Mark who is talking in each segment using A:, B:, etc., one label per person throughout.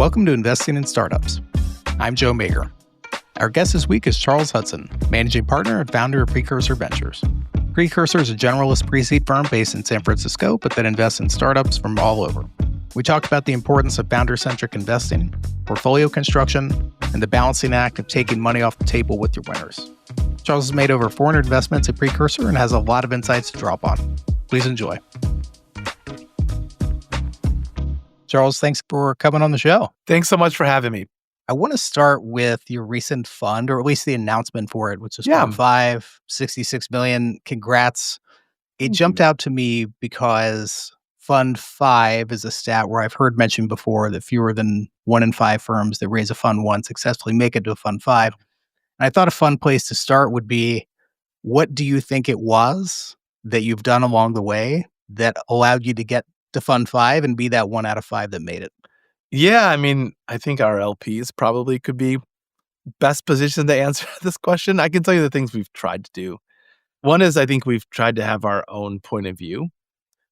A: Welcome to Investing in Startups. I'm Joe Mager. Our guest this week is Charles Hudson, managing partner and founder of Precursor Ventures. Precursor is a generalist pre-seed firm based in San Francisco, but that invests in startups from all over. We talked about the importance of founder-centric investing, portfolio construction, and the balancing act of taking money off the table with your winners. Charles has made over 400 investments at Precursor and has a lot of insights to draw upon. Please enjoy. Charles, thanks for coming on the show.
B: Thanks so much for having me.
A: I want to start with your recent fund, or at least the announcement for it, which is Fund 5, $66 million. Congrats. It jumped out to me because Fund 5 is a stat where I've heard mentioned before that fewer than 1 in 5 firms that raise a Fund 1 successfully make it to a Fund 5. And I thought a fun place to start would be, what do you think it was that you've done along the way that allowed you to get to Fund 5 and be that 1 out of 5 that made it?
B: Yeah, I think our LPs probably could be best positioned to answer this question. I can tell you the things we've tried to do. One is I think we've tried to have our own point of view.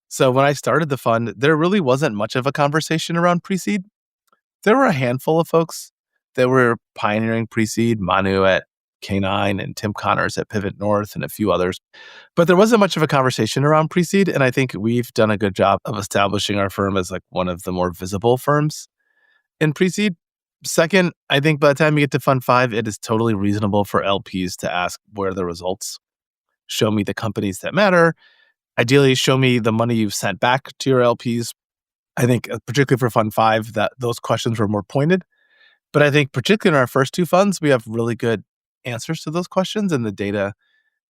B: So when I started the fund, there really wasn't much of a conversation around pre-seed. There were a handful of folks that were pioneering pre-seed, Manu at K9 and Tim Connors at Pivot North and a few others. But there wasn't much of a conversation around pre-seed, and I think we've done a good job of establishing our firm as like one of the more visible firms in pre-seed. Second, I think by the time you get to Fund 5, it is totally reasonable for LPs to ask, where are the results? Show me the companies that matter. Ideally, show me the money you've sent back to your LPs. I think particularly for Fund 5, that those questions were more pointed. But I think particularly in our first 2 funds, we have really good answers to those questions, and the data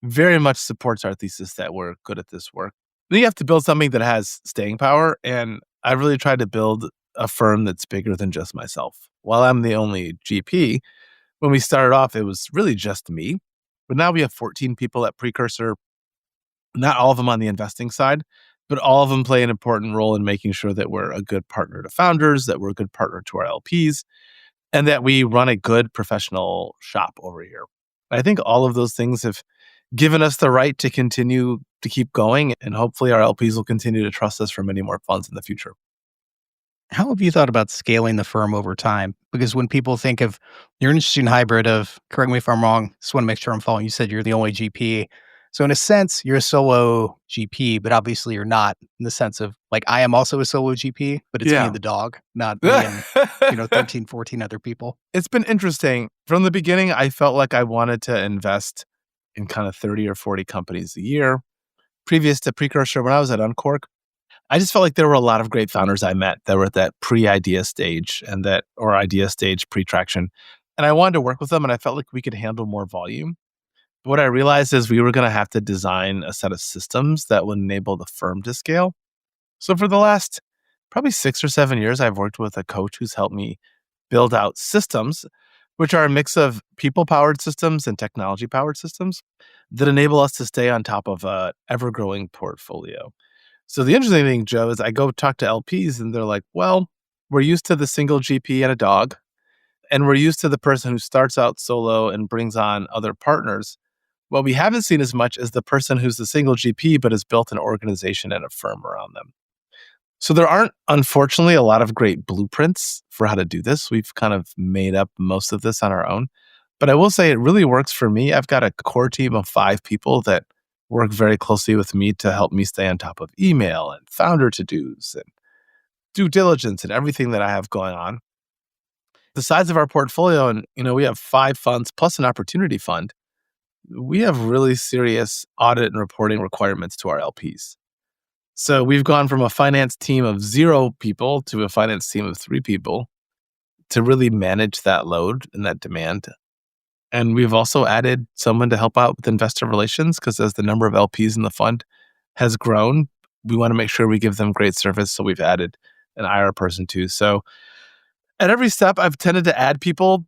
B: very much supports our thesis that we're good at this work. Then you have to build something that has staying power, and I really tried to build a firm that's bigger than just myself. While I'm the only GP, when we started off, it was really just me. But now we have 14 people at Precursor, not all of them on the investing side, but all of them play an important role in making sure that we're a good partner to founders, that we're a good partner to our LPs, and that we run a good professional shop over here. I think all of those things have given us the right to continue to keep going, and hopefully our LPs will continue to trust us for many more funds in the future.
A: How have you thought about scaling the firm over time? Because when people think of, you're an interesting hybrid of, correct me if I'm wrong, just want to make sure I'm following. You said you're the only GP. So in a sense, you're a solo GP, but obviously you're not, in the sense of, like, I am also a solo GP, but it's me and the dog, not me and 13, 14 other people.
B: It's been interesting. From the beginning, I felt like I wanted to invest in kind of 30 or 40 companies a year. Previous to Precursor, when I was at Uncork, I just felt like there were a lot of great founders I met that were at that pre-idea stage or idea stage pre-traction. And I wanted to work with them, and I felt like we could handle more volume. But what I realized is we were going to have to design a set of systems that would enable the firm to scale. So for the last probably 6 or 7 years, I've worked with a coach who's helped me build out systems, which are a mix of people-powered systems and technology-powered systems that enable us to stay on top of an ever-growing portfolio. So the interesting thing, Joe, is I go talk to LPs and they're like, well, we're used to the single GP and a dog, and we're used to the person who starts out solo and brings on other partners. What we haven't seen as much is the person who's the single GP but has built an organization and a firm around them. So there aren't, unfortunately, a lot of great blueprints for how to do this. We've kind of made up most of this on our own. But I will say it really works for me. I've got a core team of 5 people that work very closely with me to help me stay on top of email and founder to-dos and due diligence and everything that I have going on. The size of our portfolio, and we have 5 funds plus an opportunity fund. We have really serious audit and reporting requirements to our LPs. So we've gone from a finance team of 0 people to a finance team of 3 people to really manage that load and that demand. And we've also added someone to help out with investor relations, because as the number of LPs in the fund has grown, we want to make sure we give them great service. So we've added an IR person too. So at every step, I've tended to add people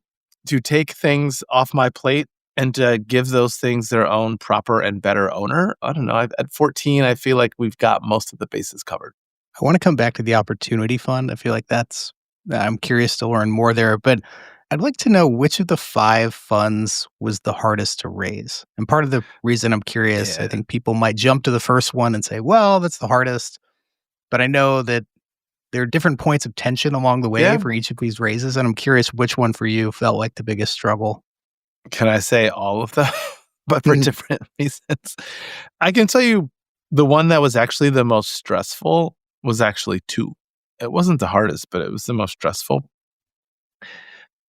B: to take things off my plate and to give those things their own proper and better owner. I don't know. At 14, I feel like we've got most of the bases covered.
A: I want to come back to the opportunity fund. I feel like I'm curious to learn more there, but I'd like to know which of the 5 funds was the hardest to raise. And part of the reason I'm curious, I think people might jump to the first one and say, well, that's the hardest. But I know that there are different points of tension along the way for each of these raises, and I'm curious which one for you felt like the biggest struggle.
B: Can I say all of them? But for different reasons. I can tell you the one that was actually the most stressful was actually 2. It wasn't the hardest, but it was the most stressful.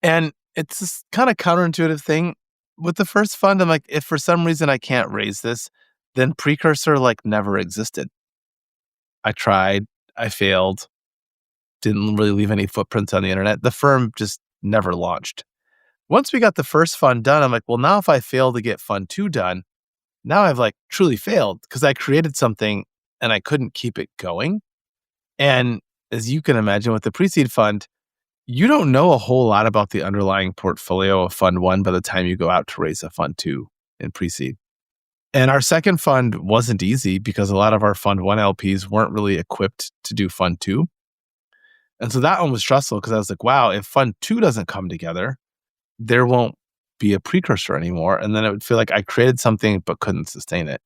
B: And it's this kind of counterintuitive thing. With the first fund, I'm like, if for some reason I can't raise this, then Precursor like never existed. I tried, I failed, didn't really leave any footprints on the internet. The firm just never launched. Once we got the first fund done, I'm like, well, now if I fail to get fund 2 done, now I've like truly failed because I created something and I couldn't keep it going. And as you can imagine with the pre-seed fund, you don't know a whole lot about the underlying portfolio of fund 1 by the time you go out to raise a fund 2 in pre-seed. And our second fund wasn't easy because a lot of our fund 1 LPs weren't really equipped to do fund 2. And so that one was stressful because I was like, wow, if fund 2 doesn't come together, there won't be a Precursor anymore. And then it would feel like I created something but couldn't sustain it.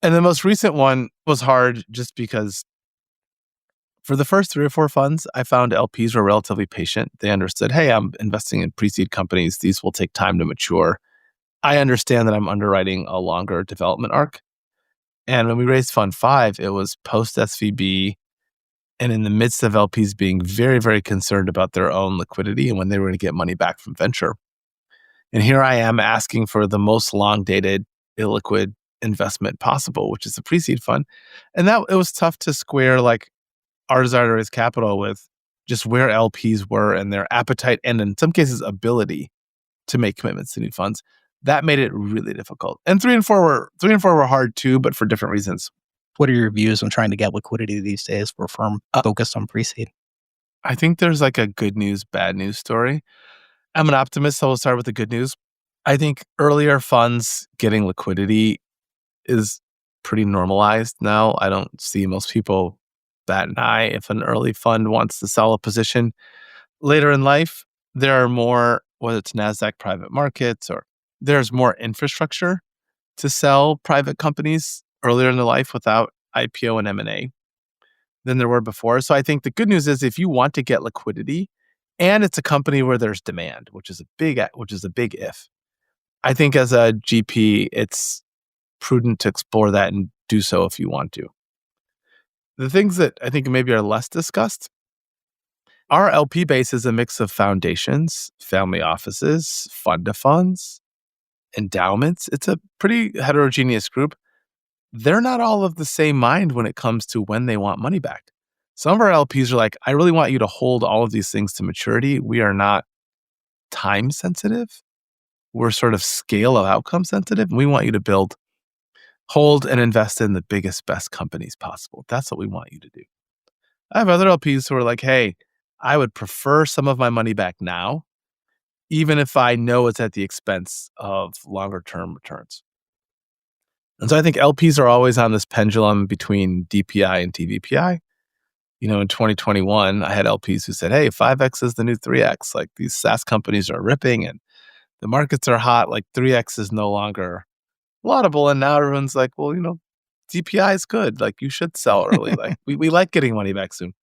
B: And the most recent one was hard just because for the first 3 or 4 funds, I found LPs were relatively patient. They understood, hey, I'm investing in pre-seed companies. These will take time to mature. I understand that I'm underwriting a longer development arc. And when we raised fund 5, it was post SVB and in the midst of LPs being very, very concerned about their own liquidity and when they were going to get money back from venture. And here I am asking for the most long-dated, illiquid investment possible, which is a pre-seed fund. And that it was tough to square like our desire to raise capital with just where LPs were and their appetite and in some cases ability to make commitments to new funds. That made it really difficult. And 3 and 4 were hard too, but for different reasons.
A: What are your views on trying to get liquidity these days for a firm focused on pre-seed?
B: I think there's like a good news, bad news story. I'm an optimist, so we'll start with the good news. I think earlier funds getting liquidity is pretty normalized now. I don't see most people bat an eye if an early fund wants to sell a position. Later in life, there are more, whether it's NASDAQ private markets or there's more infrastructure to sell private companies earlier in their life without IPO and M&A than there were before. So I think the good news is if you want to get liquidity and it's a company where there's demand, which is a big if. I think as a GP, it's prudent to explore that and do so if you want to. The things that I think maybe are less discussed, our LP base is a mix of foundations, family offices, fund of funds, endowments. It's a pretty heterogeneous group. They're not all of the same mind when it comes to when they want money back. Some of our LPs are like, I really want you to hold all of these things to maturity. We are not time sensitive. We're sort of scale of outcome sensitive. We want you to hold and invest in the biggest, best companies possible. That's what we want you to do. I have other LPs who are like, hey, I would prefer some of my money back now, even if I know it's at the expense of longer term returns. And so I think LPs are always on this pendulum between DPI and TVPI. In 2021, I had LPs who said, hey, 5X is the new 3X. Like these SaaS companies are ripping and the markets are hot. Like 3X is no longer laudable. And now everyone's like, well, DPI is good. Like you should sell early. Like we like getting money back soon.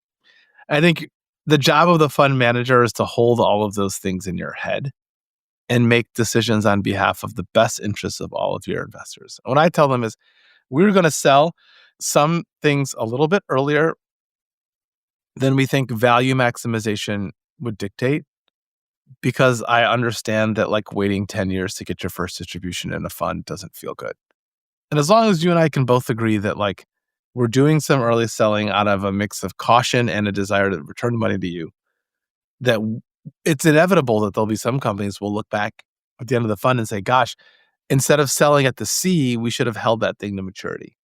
B: I think the job of the fund manager is to hold all of those things in your head and make decisions on behalf of the best interests of all of your investors. And what I tell them is we're going to sell some things a little bit earlier than we think value maximization would dictate, because I understand that like waiting 10 years to get your first distribution in a fund doesn't feel good. And as long as you and I can both agree that like we're doing some early selling out of a mix of caution and a desire to return money to you, that it's inevitable that there'll be some companies will look back at the end of the fund and say, gosh, instead of selling at the C, we should have held that thing to maturity.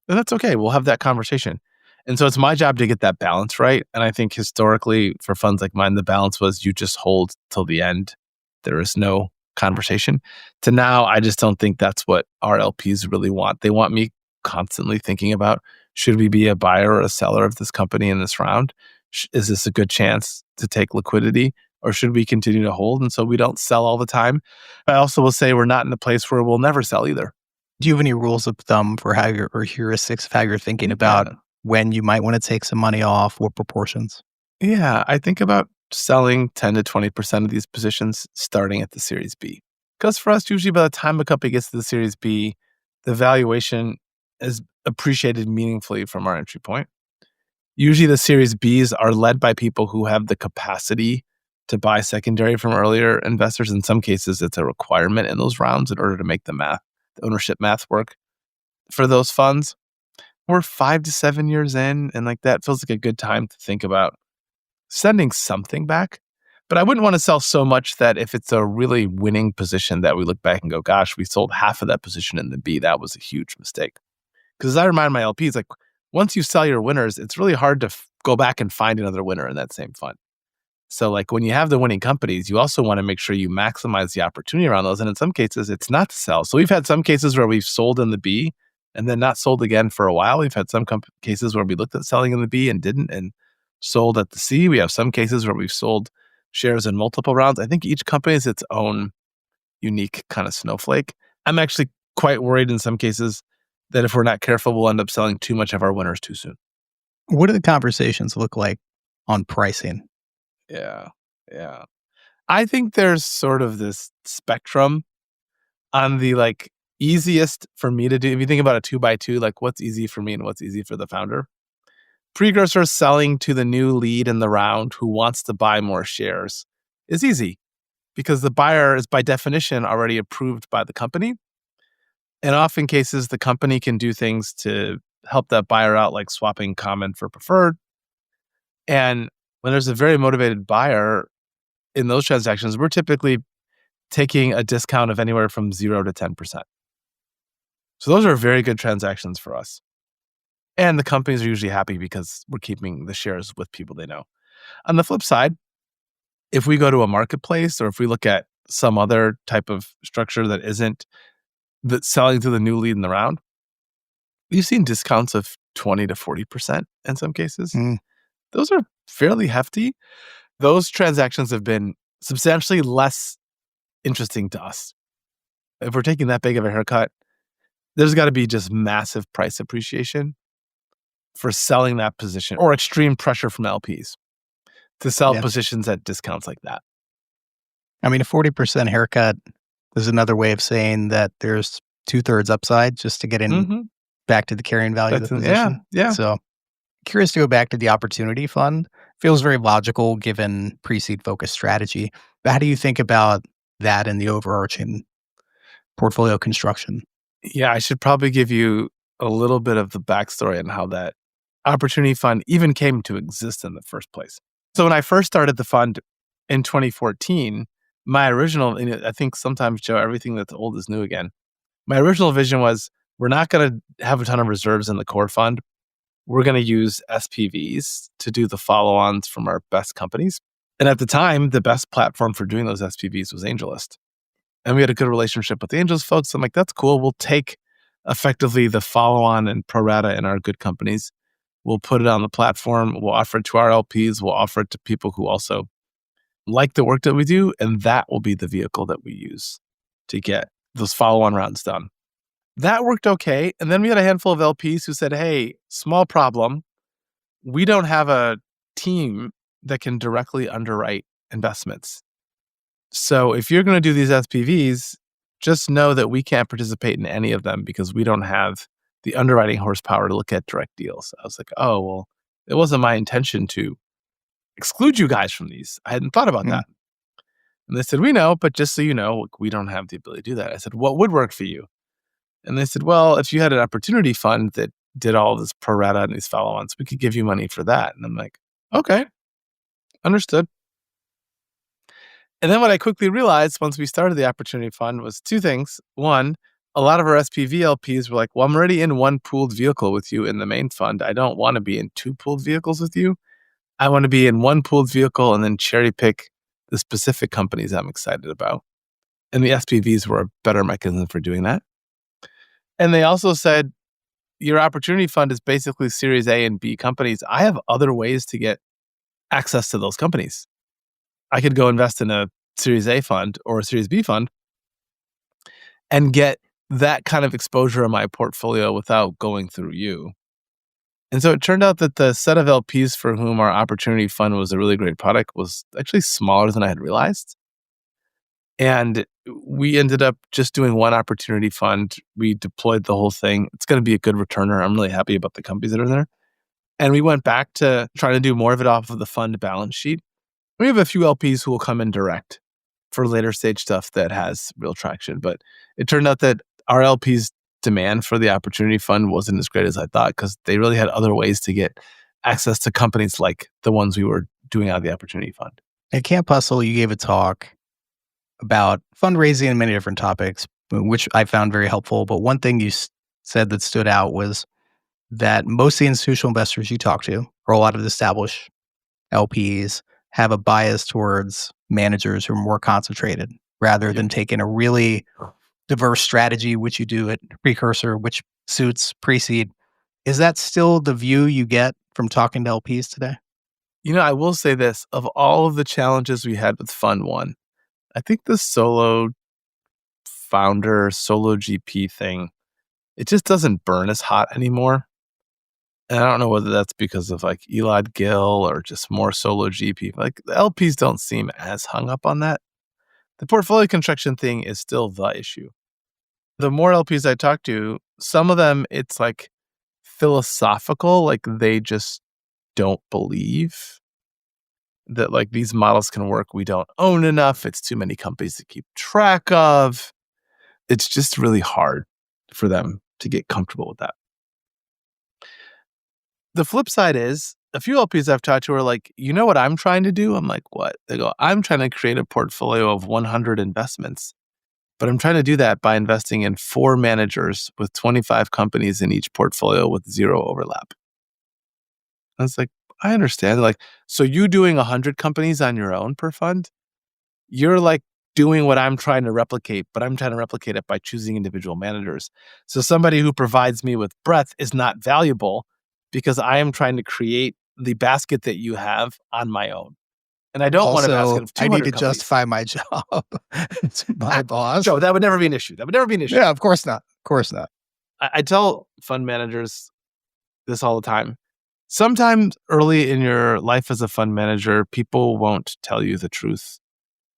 B: And that's okay. We'll have that conversation. And so it's my job to get that balance right. And I think historically for funds like mine, the balance was you just hold till the end. There is no conversation. To now, I just don't think that's what our LPs really want. They want me constantly thinking about, should we be a buyer or a seller of this company in this round? Is this a good chance to take liquidity, or should we continue to hold? And so we don't sell all the time. I also will say we're not in a place where we'll never sell either.
A: Do you have any rules of thumb for or heuristics of how you're thinking about when you might want to take some money off, what proportions?
B: Yeah, I think about selling 10 to 20% of these positions starting at the Series B. Because for us, usually by the time a company gets to the Series B, the valuation is appreciated meaningfully from our entry point. Usually the Series Bs are led by people who have the capacity to buy secondary from earlier investors. In some cases, it's a requirement in those rounds in order to make the ownership math work for those funds. We're 5 to 7 years in, and like that feels like a good time to think about sending something back. But I wouldn't want to sell so much that if it's a really winning position that we look back and go, gosh, we sold half of that position in the B. That was a huge mistake. Because as I remind my LPs, like once you sell your winners, it's really hard to go back and find another winner in that same fund. So like when you have the winning companies, you also want to make sure you maximize the opportunity around those. And in some cases, it's not to sell. So we've had some cases where we've sold in the B and then not sold again for a while. We've had some cases where we looked at selling in the B and didn't and sold at the C. We have some cases where we've sold shares in multiple rounds. I think each company is its own unique kind of snowflake. I'm actually quite worried in some cases that if we're not careful, we'll end up selling too much of our winners too soon.
A: What do the conversations look like on pricing?
B: Yeah. I think there's sort of this spectrum on the like easiest for me to do. If you think about a 2x2, like what's easy for me and what's easy for the founder. Precursor selling to the new lead in the round who wants to buy more shares is easy because the buyer is by definition already approved by the company. And often cases, the company can do things to help that buyer out, like swapping common for preferred. And when there's a very motivated buyer in those transactions, we're typically taking a discount of anywhere from 0 to 10%. So those are very good transactions for us. And the companies are usually happy because we're keeping the shares with people they know. On the flip side, if we go to a marketplace or if we look at some other type of structure that isn't selling to the new lead in the round, we've seen discounts of 20 to 40% in some cases. Those are fairly hefty. Those transactions have been substantially less interesting to us. If we're taking that big of a haircut, there's got to be just massive price appreciation for selling that position or extreme pressure from LPs to sell positions at discounts like that.
A: I mean, a 40% haircut is another way of saying that there's 2/3 upside just to get in back to the carrying value of the position.
B: Yeah.
A: So curious to go back to the opportunity fund. Feels very logical given pre-seed focused strategy. But how do you think about that in the overarching portfolio construction?
B: Yeah, I should probably give you a little bit of the backstory on how that opportunity fund even came to exist in the first place. So when I first started the fund in 2014, my original, I think sometimes, Joe, everything that's old is new again. My original vision was we're not going to have a ton of reserves in the core fund. We're going to use SPVs to do the follow-ons from our best companies. And at the time, the best platform for doing those SPVs was AngelList. And we had a good relationship with the Angels folks. I'm like, that's cool. We'll take effectively the follow-on and pro rata in our good companies. We'll put it on the platform. We'll offer it to our LPs. We'll offer it to people who also like the work that we do. And that will be the vehicle that we use to get those follow-on rounds done. That worked okay. And then we had a handful of LPs who said, hey, small problem. We don't have a team that can directly underwrite investments. So if you're going to do these SPVs, just know that we can't participate in any of them because we don't have the underwriting horsepower to look at direct deals. I was like, oh, well, it wasn't my intention to exclude you guys from these. I hadn't thought about that. And they said, we know, but just so you know, we don't have the ability to do that. I said, what would work for you? And they said, well, if you had an opportunity fund that did all this pro rata and these follow-ons, we could give you money for that. And I'm like, okay, understood. And then what I quickly realized once we started the opportunity fund was two things. One, a lot of our SPV LPs were like, well, I'm already in one pooled vehicle with you in the main fund. I don't want to be in two pooled vehicles with you. I want to be in one pooled vehicle and then cherry pick the specific companies I'm excited about. And the SPVs were a better mechanism for doing that. And they also said, your opportunity fund is basically Series A and B companies. I have other ways to get access to those companies. I could go invest in a Series A fund or a Series B fund and get that kind of exposure in my portfolio without going through you. And so it turned out that the set of LPs for whom our opportunity fund was a really great product was actually smaller than I had realized. And we ended up just doing one opportunity fund. We deployed the whole thing. It's going to be a good returner. I'm really happy about the companies that are there. And we went back to trying to do more of it off of the fund balance sheet. We have a few LPs who will come in direct for later stage stuff that has real traction. But it turned out that our LPs' demand for the opportunity fund wasn't as great as I thought because they really had other ways to get access to companies like the ones we were doing out of the opportunity fund.
A: At Camp Hustle, you gave a talk about fundraising and many different topics, which I found very helpful. But one thing you said that stood out was that most of the institutional investors you talk to, or a lot of the established LPs, have a bias towards managers who are more concentrated rather than taking a really diverse strategy, which you do at Precursor, which suits Pre-Seed. Is that still the view you get from talking to LPs today?
B: I will say this. Of all of the challenges we had with Fund 1, I think the solo founder, solo GP thing, it just doesn't burn as hot anymore. And I don't know whether that's because of like Elad Gil or just more solo GP. Like the LPs don't seem as hung up on that. The portfolio construction thing is still the issue. The more LPs I talk to, some of them, it's like philosophical, like they just don't believe that like these models can work. We don't own enough. It's too many companies to keep track of. It's just really hard for them to get comfortable with that. The flip side is a few LPs I've talked to are like, you know what I'm trying to do? I'm like, what? They go, I'm trying to create a portfolio of 100 investments, but I'm trying to do that by investing in 4 managers with 25 companies in each portfolio with 0 overlap. I was like, I understand. Like, so you doing 100 companies on your own per fund? You're like doing what I'm trying to replicate, but I'm trying to replicate it by choosing individual managers. So somebody who provides me with breadth is not valuable because I am trying to create the basket that you have on my own. And I don't want a basket of 200
A: I need to
B: companies.
A: justify my job to my boss.
B: Joe, that would never be an issue.
A: Yeah, of course not. Of course not.
B: I tell fund managers this all the time. Sometimes early in your life as a fund manager, people won't tell you the truth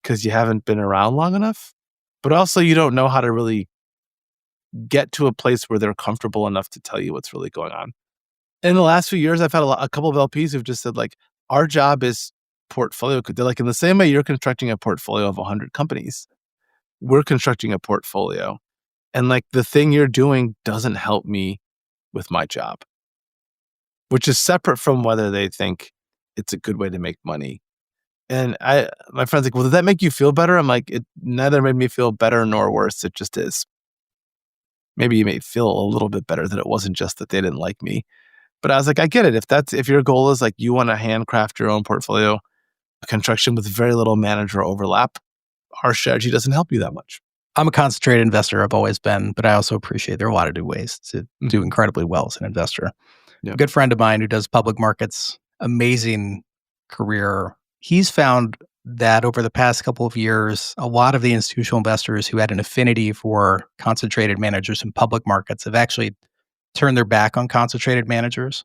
B: because you haven't been around long enough, but also you don't know how to really get to a place where they're comfortable enough to tell you what's really going on. In the last few years, I've had a couple of LPs who've just said like, our job is portfolio. They're like, in the same way you're constructing a portfolio of 100 companies, we're constructing a portfolio. And like the thing you're doing doesn't help me with my job, which is separate from whether they think it's a good way to make money. And my friend's like, well, did that make you feel better? I'm like, it neither made me feel better nor worse. It just is. Maybe you may feel a little bit better that it wasn't just that they didn't like me. But I was like, I get it. If your goal is like you want to handcraft your own portfolio, a construction with very little manager overlap, our strategy doesn't help you that much.
A: I'm a concentrated investor. I've always been, but I also appreciate there are a lot of new ways to do incredibly well as an investor.
B: Yep.
A: A good friend of mine who does public markets, amazing career. He's found that over the past couple of years, a lot of the institutional investors who had an affinity for concentrated managers in public markets have actually turned their back on concentrated managers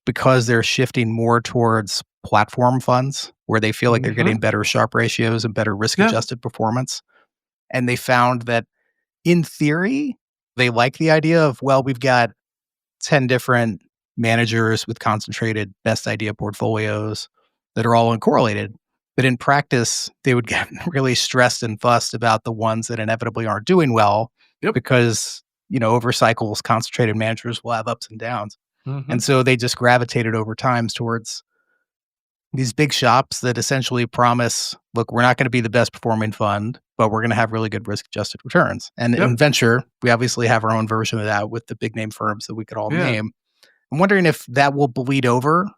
A: because they're shifting more towards platform funds where they feel like they're getting better Sharpe ratios and better risk-adjusted performance. And they found that in theory, they like the idea of, well, we've got 10 different managers with concentrated best idea portfolios that are all uncorrelated. But in practice, they would get really stressed and fussed about the ones that inevitably aren't doing well because, over cycles, concentrated managers will have ups and downs. And so they just gravitated over time towards these big shops that essentially promise, look, we're not going to be the best performing fund, but we're going to have really good risk-adjusted returns. And in venture, we obviously have our own version of that with the big name firms that we could all name. I'm wondering if that will bleed over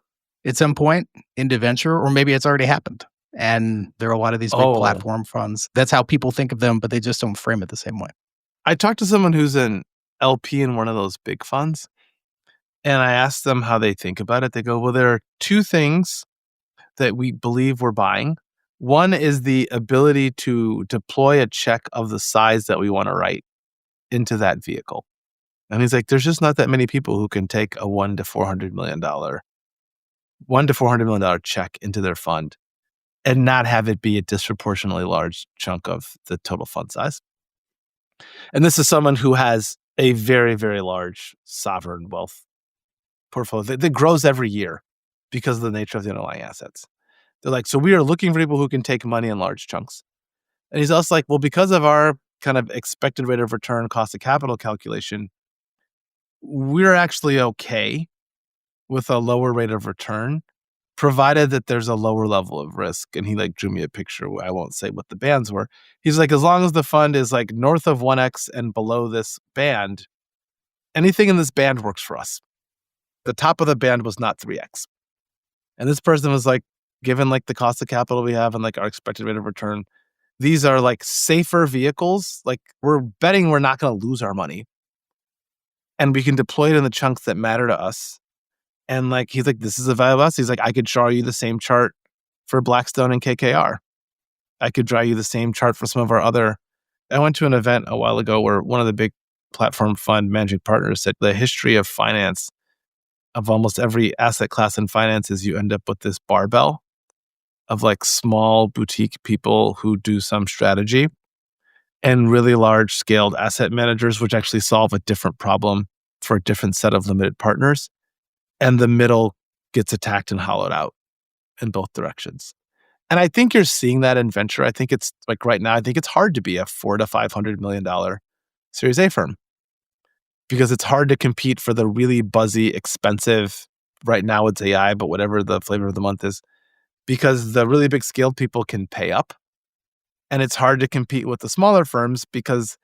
A: at some point into venture, or maybe it's already happened. And there are a lot of these big platform funds. That's how people think of them, but they just don't frame it the same way.
B: I talked to someone who's an LP in one of those big funds, and I asked them how they think about it. They go, well, there are 2 things that we believe we're buying. One is the ability to deploy a check of the size that we want to write into that vehicle. And he's like, there's just not that many people who can take a $1 to $400 million check into their fund and not have it be a disproportionately large chunk of the total fund size. And this is someone who has a very, very large sovereign wealth portfolio that grows every year because of the nature of the underlying assets. They're like, so we are looking for people who can take money in large chunks. And he's also like, well, because of our kind of expected rate of return, cost of capital calculation, we're actually okay with a lower rate of return, provided that there's a lower level of risk. And he like drew me a picture where I won't say what the bands were. He's like, as long as the fund is like north of 1x and below this band, anything in this band works for us. The top of the band was not 3x. And this person was like, given like the cost of capital we have and like our expected rate of return, these are like safer vehicles. Like we're betting we're not going to lose our money. And we can deploy it in the chunks that matter to us. And like, he's like, this is a value of us. He's like, I could draw you the same chart for Blackstone and KKR. I could draw you the same chart for some of our other. I went to an event a while ago where one of the big platform fund managing partners said the history of finance of almost every asset class in finance is you end up with this barbell of like small boutique people who do some strategy and really large scaled asset managers, which actually solve a different problem for a different set of limited partners. And the middle gets attacked and hollowed out in both directions. And I think you're seeing that in venture. I think it's like right now, I think it's hard to be a $400 to $500 million Series A firm because it's hard to compete for the really buzzy, expensive, right now it's AI, but whatever the flavor of the month is, because the really big scaled people can pay up. And it's hard to compete with the smaller firms because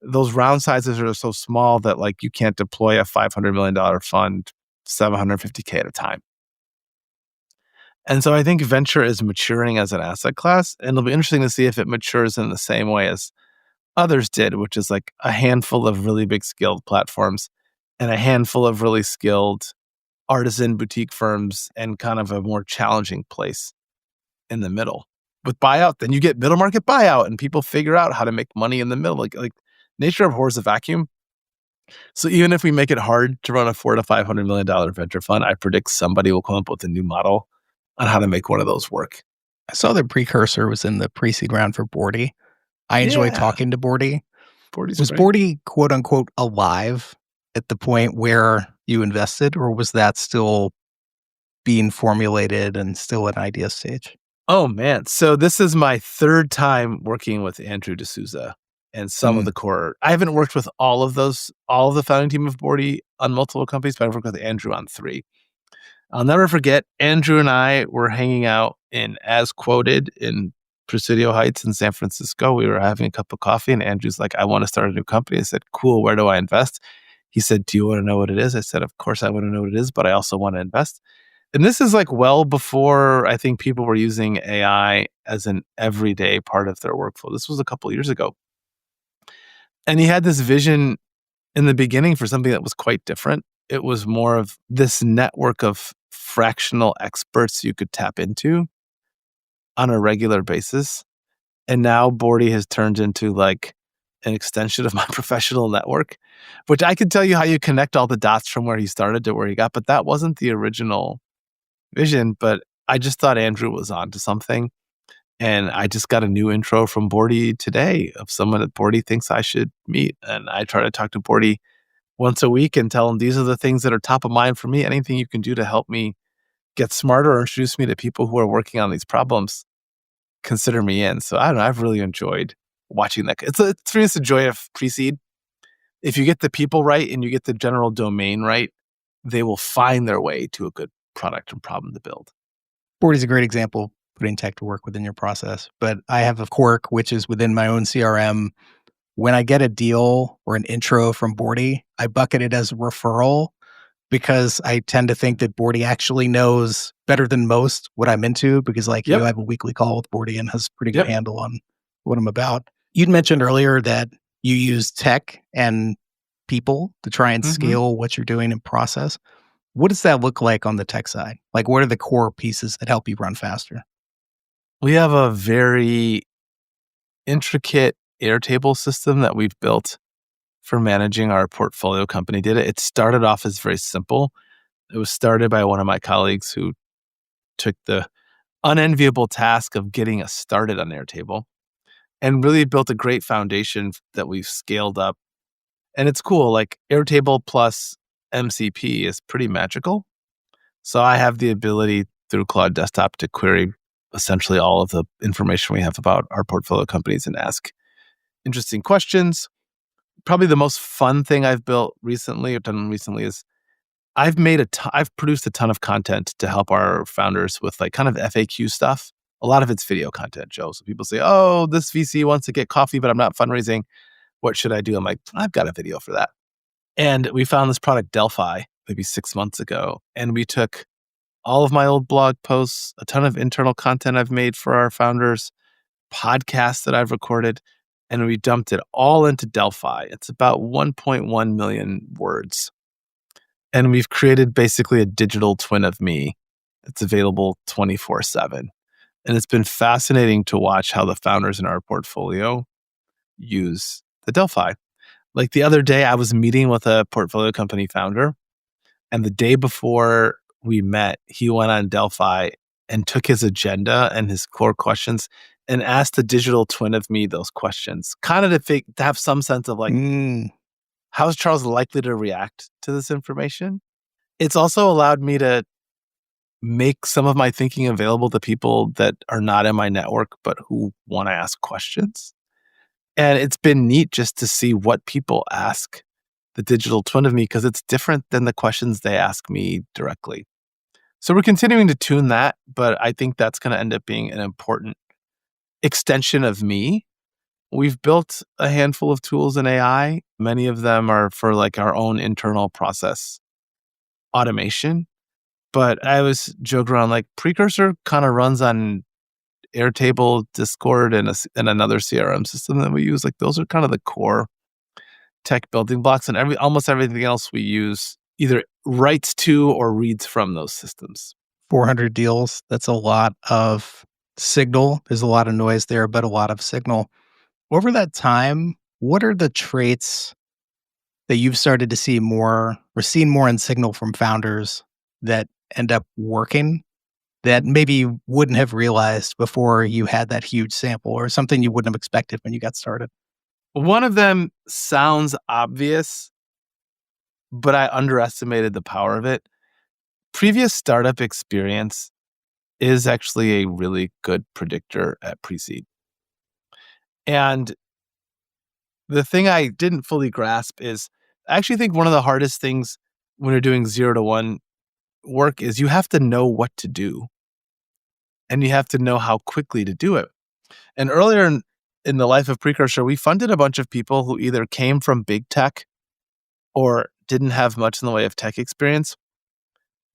B: those round sizes are so small that like you can't deploy a $500 million fund $750K at a time. And so I think venture is maturing as an asset class, and it'll be interesting to see if it matures in the same way as others did, which is like a handful of really big skilled platforms and a handful of really skilled artisan boutique firms and kind of a more challenging place in the middle. With buyout, then you get middle market buyout and people figure out how to make money in the middle. Like nature abhors a vacuum. So even if we make it hard to run a $400 to $500 million venture fund, I predict somebody will come up with a new model on how to make one of those work.
A: I saw that Precursor was in the pre-seed round for Bordy. I enjoy talking to Bordy. Was Bordy, quote unquote, alive at the point where you invested, or was that still being formulated and still at idea stage?
B: Oh, man. So this is my third time working with Andrew D'Souza and some of the core. I haven't worked with all of the founding team of Bordy on multiple companies, but I've worked with Andrew on 3. I'll never forget, Andrew and I were hanging out in As Quoted in Presidio Heights in San Francisco. We were having a cup of coffee and Andrew's like, I want to start a new company. I said, cool, where do I invest? He said, do you want to know what it is? I said, of course I want to know what it is, but I also want to invest. And this is like well before I think people were using AI as an everyday part of their workflow. This was a couple of years ago. And he had this vision in the beginning for something that was quite different. It was more of this network of fractional experts you could tap into on a regular basis. And now Bordy has turned into like an extension of my professional network, which I could tell you how you connect all the dots from where he started to where he got, but that wasn't the original vision. But I just thought Andrew was onto something. And I just got a new intro from Bordy today of someone that Bordy thinks I should meet. And I try to talk to Bordy once a week and tell him these are the things that are top of mind for me. Anything you can do to help me get smarter or introduce me to people who are working on these problems, consider me in. So I don't know. I've really enjoyed watching that. It's for me, it's the joy of pre-seed. If you get the people right and you get the general domain right, they will find their way to a good product and problem to build.
A: Bordy's a great example, putting tech to work within your process. But I have a quirk, which is within my own CRM. When I get a deal or an intro from Bordy, I bucket it as a referral because I tend to think that Bordy actually knows better than most what I'm into because I have a weekly call with Bordy and has a pretty good handle on what I'm about. You'd mentioned earlier that you use tech and people to try and scale what you're doing in process. What does that look like on the tech side? Like, what are the core pieces that help you run faster?
B: We have a very intricate Airtable system that we've built for managing our portfolio company data. It started off as very simple. It was started by one of my colleagues who took the unenviable task of getting us started on Airtable and really built a great foundation that we've scaled up. And it's cool, like Airtable plus MCP is pretty magical. So I have the ability through Cloud Desktop to query essentially all of the information we have about our portfolio companies and ask interesting questions. Probably the most fun thing I've built recently or done recently is I've produced a ton of content to help our founders with like kind of FAQ stuff. A lot of it's video content, Joe. So people say, oh, this VC wants to get coffee, but I'm not fundraising. What should I do? I'm like, I've got a video for that. And we found this product, Delphi, maybe 6 months ago. And we took all of my old blog posts, a ton of internal content I've made for our founders, podcasts that I've recorded, and we dumped it all into Delphi. It's about 1.1 million words. And we've created basically a digital twin of me that's available 24/7. And it's been fascinating to watch how the founders in our portfolio use the Delphi. Like the other day, I was meeting with a portfolio company founder, and the day before we met, he went on Delphi and took his agenda and his core questions and asked the digital twin of me those questions, kind of to have some sense of like, how is Charles likely to react to this information? It's also allowed me to make some of my thinking available to people that are not in my network, but who want to ask questions. And it's been neat just to see what people ask the digital twin of me, because it's different than the questions they ask me directly. So we're continuing to tune that, but I think that's going to end up being an important extension of me. We've built a handful of tools in AI. Many of them are for like our own internal process automation. But I was joking around, like Precursor kind of runs on Airtable, Discord, and another CRM system that we use. Like those are kind of the core tech building blocks, and almost everything else we use either writes to or reads from those systems.
A: 400 deals. That's a lot of signal. There's a lot of noise there, but a lot of signal. Over that time, what are the traits that you've started to see more or seen more in signal from founders that end up working that maybe you wouldn't have realized before you had that huge sample, or something you wouldn't have expected when you got started?
B: One of them sounds obvious, but I underestimated the power of it. Previous startup experience is actually a really good predictor at pre-seed. And the thing I didn't fully grasp is I actually think one of the hardest things when you're doing 0 to 1 work is you have to know what to do. And you have to know how quickly to do it. And earlier in the life of Precursor, we funded a bunch of people who either came from big tech or didn't have much in the way of tech experience.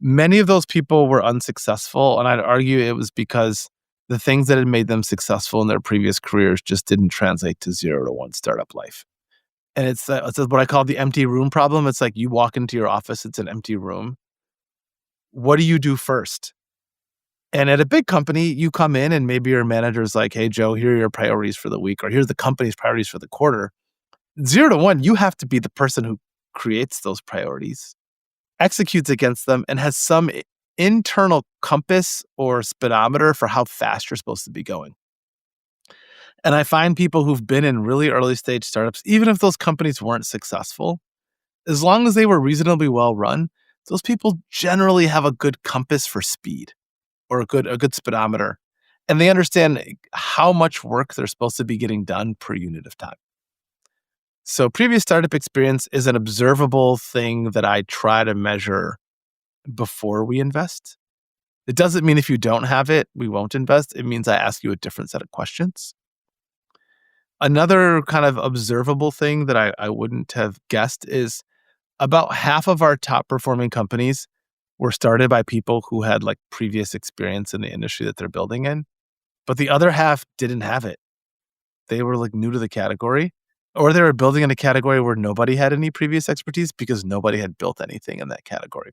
B: Many of those people were unsuccessful, and I'd argue it was because the things that had made them successful in their previous careers just didn't translate to 0 to 1 startup life. And it's what I call the empty room problem. It's like you walk into your office, it's an empty room. What do you do first? And at a big company, you come in and maybe your manager's like, hey, Joe, here are your priorities for the week, or here's the company's priorities for the quarter. 0 to 1, you have to be the person who creates those priorities, executes against them, and has some internal compass or speedometer for how fast you're supposed to be going. And I find people who've been in really early stage startups, even if those companies weren't successful, as long as they were reasonably well run, those people generally have a good compass for speed or a good speedometer. And they understand how much work they're supposed to be getting done per unit of time. So previous startup experience is an observable thing that I try to measure before we invest. It doesn't mean if you don't have it, we won't invest. It means I ask you a different set of questions. Another kind of observable thing that I wouldn't have guessed is about half of our top performing companies were started by people who had like previous experience in the industry that they're building in, but the other half didn't have it. They were like new to the category, or they were building in a category where nobody had any previous expertise because nobody had built anything in that category.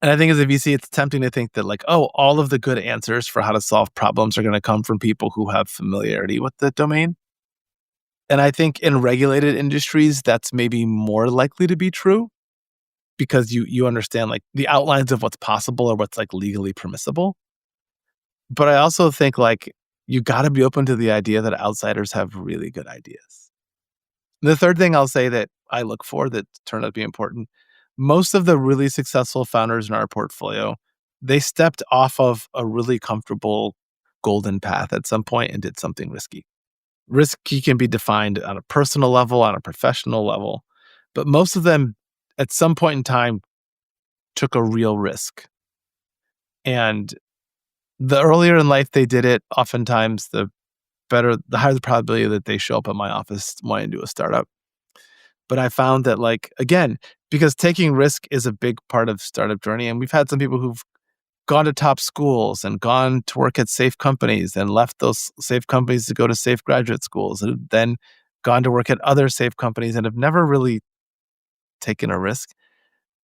B: And I think as a VC, it's tempting to think that like, oh, all of the good answers for how to solve problems are going to come from people who have familiarity with the domain. And I think in regulated industries, that's maybe more likely to be true because you understand like the outlines of what's possible or what's like legally permissible. But I also think like you got to be open to the idea that outsiders have really good ideas. The third thing I'll say that I look for that turned out to be important, most of the really successful founders in our portfolio, they stepped off of a really comfortable golden path at some point and did something risky. Risky can be defined on a personal level, on a professional level, but most of them at some point in time took a real risk. And the earlier in life they did it, oftentimes the higher the probability that they show up at my office wanting to do a startup. But I found that, like, again, because taking risk is a big part of startup journey, and we've had some people who've gone to top schools and gone to work at safe companies and left those safe companies to go to safe graduate schools and then gone to work at other safe companies and have never really taken a risk.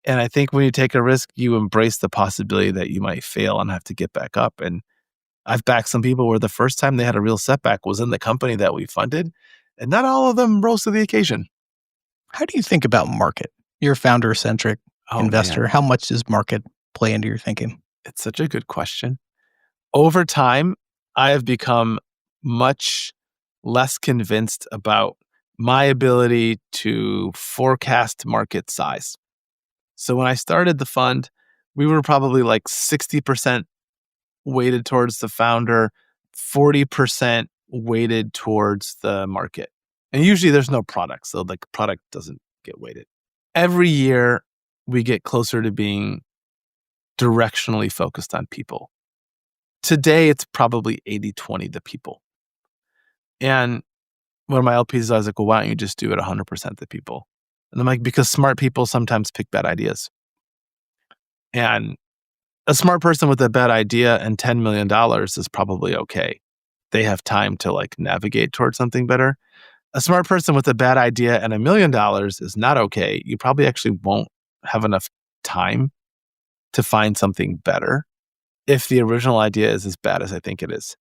B: And I think when you take a risk, you embrace the possibility that you might fail and have to get back up. And I've backed some people where the first time they had a real setback was in the company that we funded, and not all of them rose to the occasion.
A: How do you think about market? You're a founder-centric investor.
B: Man.
A: How much does market play into your thinking?
B: It's such a good question. Over time, I have become much less convinced about my ability to forecast market size. So when I started the fund, we were probably like 60% weighted towards the founder, 40% weighted towards the market. And usually there's no product, so the product doesn't get weighted. Every year, we get closer to being directionally focused on people. Today, it's probably 80-20 the people. And one of my LPs, I was like, well, why don't you just do it 100% the people? And I'm like, because smart people sometimes pick bad ideas. And a smart person with a bad idea and $10 million is probably okay. They have time to like navigate towards something better. A smart person with a bad idea and $1 million is not okay. You probably actually won't have enough time to find something better if the original idea is as bad as I think it is.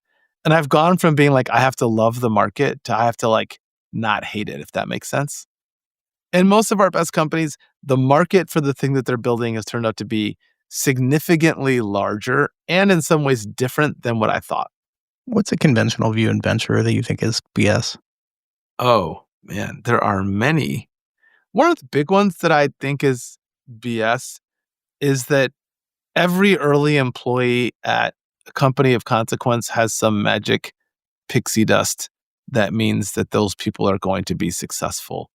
B: And I've gone from being like, I have to love the market to I have to like not hate it, if that makes sense. And most of our best companies, the market for the thing that they're building has turned out to be significantly larger and in some ways different than what I thought.
A: What's a conventional view in venture that you think is BS?
B: Oh, man, there are many. One of the big ones that I think is BS is that every early employee at a company of consequence has some magic pixie dust that means that those people are going to be successful.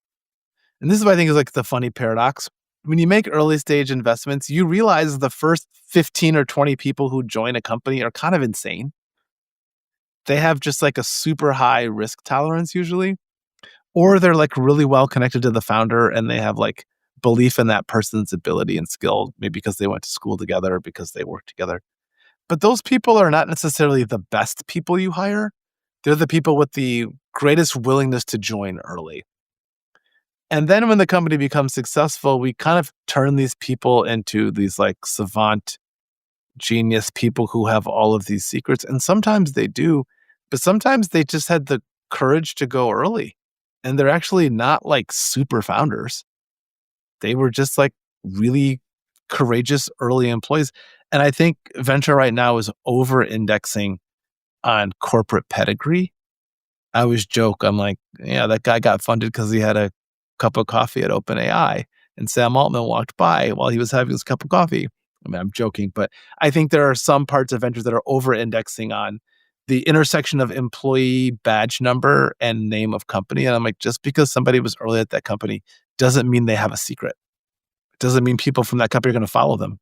B: And this is what I think is like the funny paradox. When you make early stage investments, you realize the first 15 or 20 people who join a company are kind of insane. They have just like a super high risk tolerance usually, or they're like really well connected to the founder and they have like belief in that person's ability and skill, maybe because they went to school together or because they work together. But those people are not necessarily the best people you hire. They're the people with the greatest willingness to join early. And then when the company becomes successful, we kind of turn these people into these like savant genius people who have all of these secrets. And sometimes they do, but sometimes they just had the courage to go early. And they're actually not like super founders. They were just like really courageous early employees. And I think venture right now is over indexing on corporate pedigree. I always joke, I'm like, yeah, that guy got funded because he had a cup of coffee at OpenAI. And Sam Altman walked by while he was having his cup of coffee. I mean, I'm joking, but I think there are some parts of ventures that are over indexing on the intersection of employee badge number and name of company. And I'm like, just because somebody was early at that company doesn't mean they have a secret. It doesn't mean people from that company are going to follow them.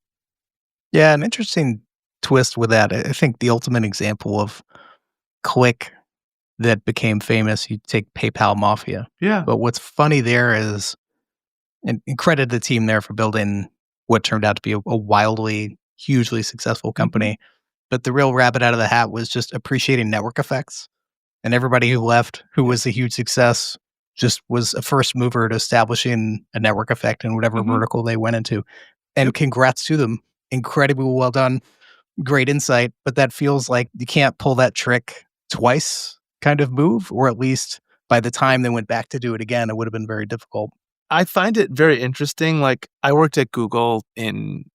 A: Yeah, an interesting twist with that. I think the ultimate example of click that became famous, you take PayPal Mafia.
B: Yeah.
A: But what's funny there is, and credit the team there for building what turned out to be a wildly, hugely successful company. Mm-hmm. But the real rabbit out of the hat was just appreciating network effects. And everybody who left, who was a huge success, just was a first mover to establishing a network effect in whatever vertical they went into. And congrats to them. Incredibly well done. Great insight. But that feels like you can't pull that trick twice kind of move, or at least by the time they went back to do it again, it would have been very difficult.
B: I find it very interesting. Like, I worked at Google in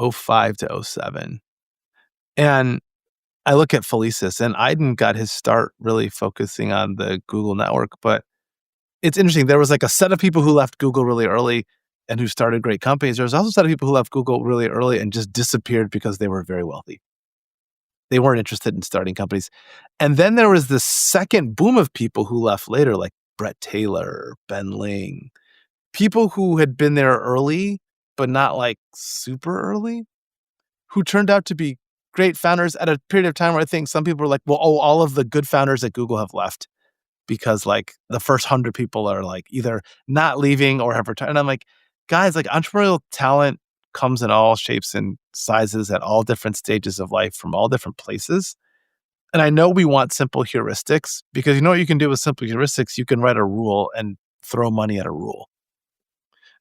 B: 05 to 07. And I look at Felicis, and Aiden got his start really focusing on the Google network. But it's interesting. There was like a set of people who left Google really early and who started great companies. There was also a set of people who left Google really early and just disappeared because they were very wealthy. They weren't interested in starting companies. And then there was this second boom of people who left later, like Brett Taylor, Ben Ling, people who had been there early, but not like super early, who turned out to be great founders at a period of time where I think some people were like, well, all of the good founders at Google have left because like the first 100 people are like either not leaving or have retired. And I'm like, guys, like entrepreneurial talent comes in all shapes and sizes at all different stages of life from all different places. And I know we want simple heuristics because you know what you can do with simple heuristics? You can write a rule and throw money at a rule.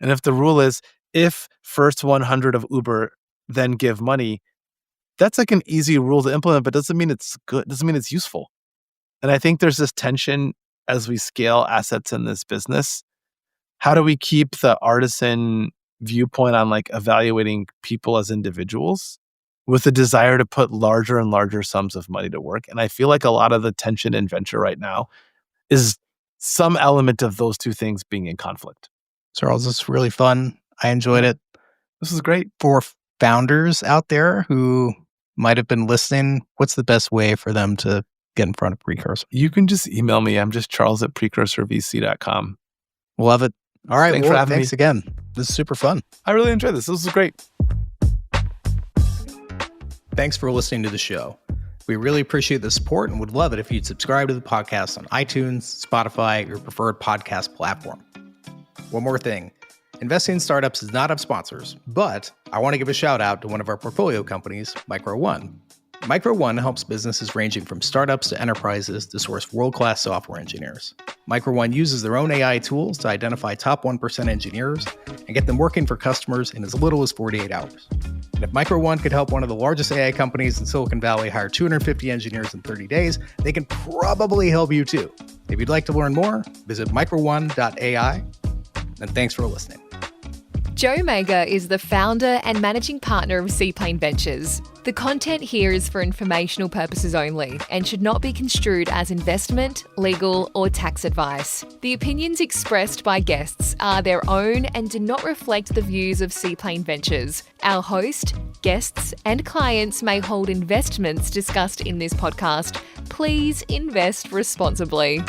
B: And if the rule is, if first 100 of Uber, then give money, that's like an easy rule to implement, but doesn't mean it's good, doesn't mean it's useful. And I think there's this tension as we scale assets in this business. How do we keep the artisan viewpoint on like evaluating people as individuals with a desire to put larger and larger sums of money to work? And I feel like a lot of the tension in venture right now is some element of those two things being in conflict.
A: Charles, this is really fun. I enjoyed it.
B: This is great.
A: For founders out there who might have been listening, what's the best way for them to get in front of Precursor?
B: You can just email me. I'm just charles@precursorvc.com.
A: Love it. All right.
B: Thanks for having
A: thanks
B: me.
A: again. This is super fun.
B: I really enjoyed this. This was great.
A: Thanks for listening to the show. We really appreciate the support and would love it if you'd subscribe to the podcast on iTunes, Spotify, your preferred podcast platform. One more thing. Investing in startups does not have sponsors, but I want to give a shout out to one of our portfolio companies, Micro One. Micro One helps businesses ranging from startups to enterprises to source world-class software engineers. Micro One uses their own AI tools to identify top 1% engineers and get them working for customers in as little as 48 hours. And if Micro One could help one of the largest AI companies in Silicon Valley hire 250 engineers in 30 days, they can probably help you too. If you'd like to learn more, visit microone.ai. And thanks for listening.
C: Joe Mager is the founder and managing partner of Seaplane Ventures. The content here is for informational purposes only and should not be construed as investment, legal, or tax advice. The opinions expressed by guests are their own and do not reflect the views of Seaplane Ventures. Our host, guests, and clients may hold investments discussed in this podcast. Please invest responsibly.